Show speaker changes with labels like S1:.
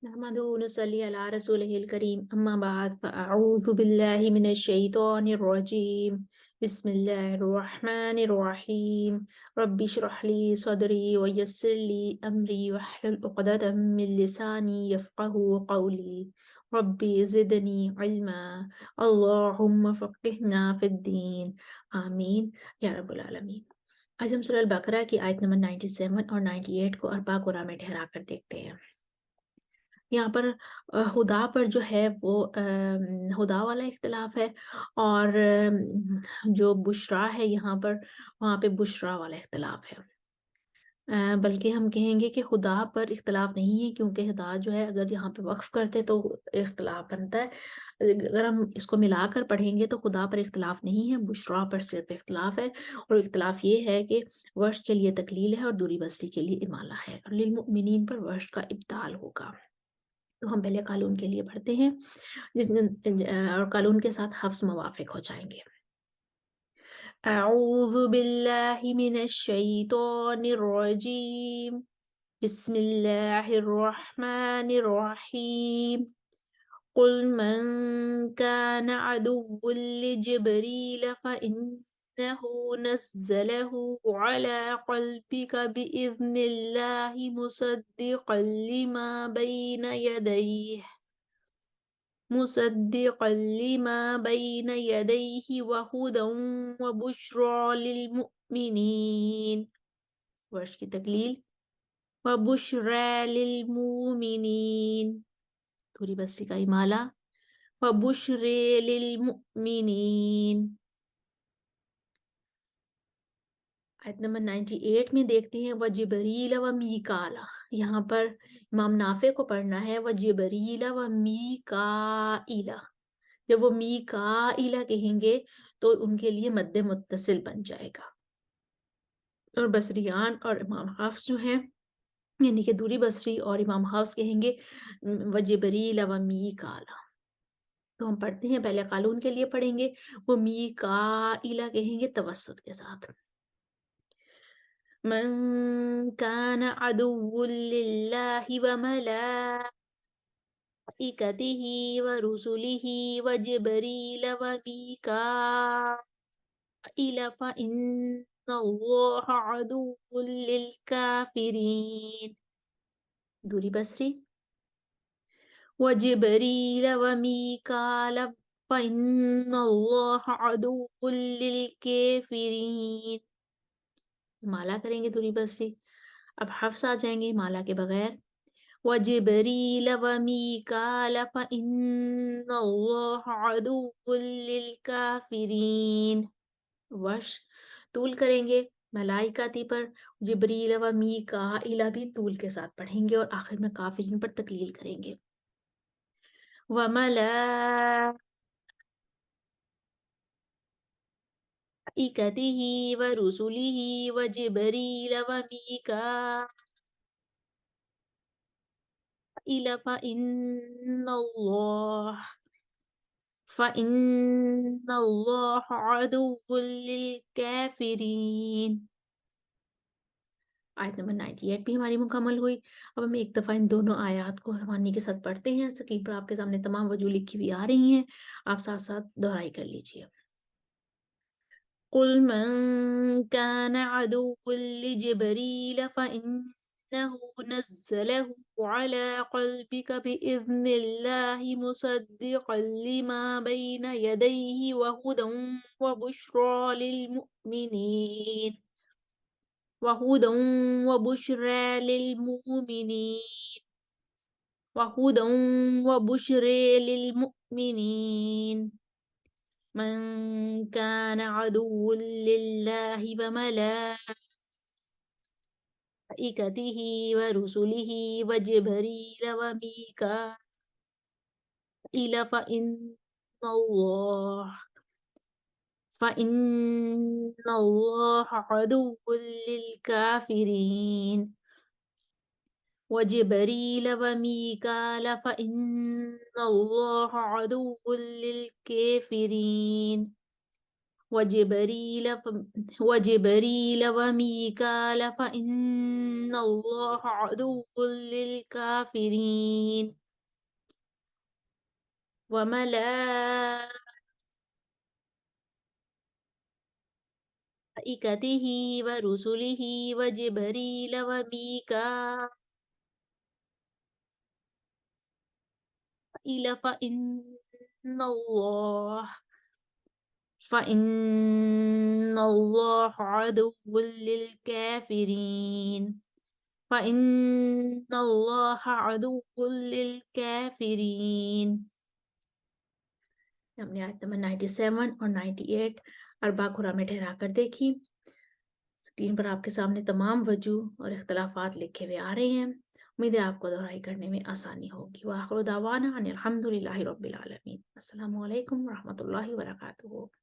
S1: नहमदुहु व नुसल्ली अला रसूलिहिल करीम अम्मा बाद फ़अऊज़ु बिल्लाहि मिनश शैतानिर रजीम बिस्मिल्लाहिर रहमानिर रहीम रब्बि इश्रह ली सदरी व यस्सिर ली अमरी वहलुल उक़दतम मिन लिसानी यफ़क़हू क़ौली रब्बि ज़िदनी इल्मा अल्लाहुम्मा फ़क़्हिना फ़िद्दीन आमीन या रब्बल आलमीन। आज हम सूरह अल-बक़रा की आयत नंबर 97 और 98 को अरबा क़ुरा में ठहरा कर देखते हैं। यहाँ पर हुदा पर जो है वो हुदा वाला इख्तिलाफ है और जो बुशरा है यहाँ पर वहाँ पे बुशरा वाला इख्तिलाफ है। बल्कि हम कहेंगे कि खुदा पर इख्तिलाफ नहीं है क्योंकि हुदा जो है अगर यहाँ पे वक्फ करते तो इख्तिलाफ बनता है। अगर हम इसको मिलाकर पढ़ेंगे तो खुदा पर इख्तिलाफ नहीं है, बुशरा पर सिर्फ इख्तिलाफ है और इख्तिलाफ ये है कि वर्ष के लिए तकलील है और दूरी बसरी के लिए इमाला है और लिलमुमिनीन पर वर्ष का इब्दाल होगा। तो हम पहले कानून के लिए पढ़ते हैं और कानून के साथ हफ्स मुवाफिक हो जाएंगे। अऊज़ु बिल्लाहि मिनश शैतानिर रजीम बिस्मिल्लाहिर रहमानिर रहीम कुल मन कान अदुव्वुल लिजिब्रील फ़इन्नहु नज़्ज़लहु अला क़ल्बिका बिइज़्निल्लाहि मुसद्दिक़न लिमा बैन यदैहि वहुदन व बुश्रा लिलमुमिनीन। वर्ष की तकलील व बुश्रा लिलमुमिनीन, थोड़ी बसरी का इमाला व बुश्रे लिलमुमिनीन। आयत नंबर 98 में देखते हैं व जिबरील व मीकाला। यहाँ पर इमाम नाफे को पढ़ना है व जिबरील व मीकाइला। जब वो मीकाइला कहेंगे तो उनके लिए मद्दे मुत्तसिल बन जाएगा और बसरियान और इमाम हफ्स जो हैं यानी कि दूरी बसरी और इमाम हफ्स कहेंगे व जिबरील व मीकाला। तो हम पढ़ते हैं, पहले कानून के लिए पढ़ेंगे, वो मीकाइला कहेंगे तवस्सुत के साथ। मन कान अदुव्वुल लिल्लाहि व मलाइकतिही व रुसुलिही व जिबरील व मीकाइल फ़इन्नल्लाहा अदुव्वुल लिलकाफ़िरीन। दूरी बसरी व जिबरील व मीकाल फ़इन्नल्लाहा अदुव्वुल लिलकाफ़िरीन। माला करेंगे दूरी बसरी। अब हफ्स आ जाएंगे माला के बगैर। व जिबरील व मीकाल फ़इन्नल्लाहा अदुव्वुल लिलकाफ़िरीन। वश तूल करेंगे मलाइकाती पर, जिबरील व मीकाइला भी तूल के साथ पढ़ेंगे और आखिर में काफिरीन पर तकलील करेंगे। व मलाइकतिही व रुसुलिही व जिबरील व मीकाइल फ़इन्नल्लाहा अदुव्वुल लिलकाफ़िरीन। आयत नंबर 98 भी हमारी मुकम्मल हुई। अब हम एक दफ़ा इन दोनों आयात को रवानी के साथ पढ़ते हैं। स्क्रीन पर आपके सामने तमाम वजूह लिखी हुई आ रही हैं, आप साथ-साथ दोहराई कर लीजिए। कुल मन कान अदुव्वुल लिजिब्रील फ़इन्नहु नज़्ज़लहु अला क़ल्बिका बिइज़्निल्लाहि मुसद्दिक़न लिमा बैन यदैहि व हुदन व बुश्रा लिलमुमिनीन। वहुदन व बुश्रा लिलमुमिनीन वहुदन व बुश्रे लिलमुमिनीन। मन कान अदुव्वुल लिल्लाहि व मलाइकतिही व रुसुलिही व जिबरील व मीकाइल फ़इन्नल्लाहा अदुव्वुल लिलकाफ़िरीन। व जिबरील व मीकाल फ़इन्नल्लाहा अदुव्वुल लिलकाफ़िरीन। وجبريل وميكال فإن الله عدو للكافرين وملائكته ورسله وجبريل وميكائيل الله فإن الله عدو للكافرين فإن الله عدو للكافرين. ہم نے آیت نمبر 97 اور 98 اربع قرآن میں ٹھہرا کر دیکھی. اسکرین پر آپ کے سامنے تمام وجوہ اور اختلافات لکھے ہوئے آ رہے ہیں. امید ہے آپ کو دہرائی کرنے میں آسانی ہوگی. وآخر دعوانا ان الحمد للہ رب العالمین. السلام علیکم ورحمۃ اللہ وبرکاتہ.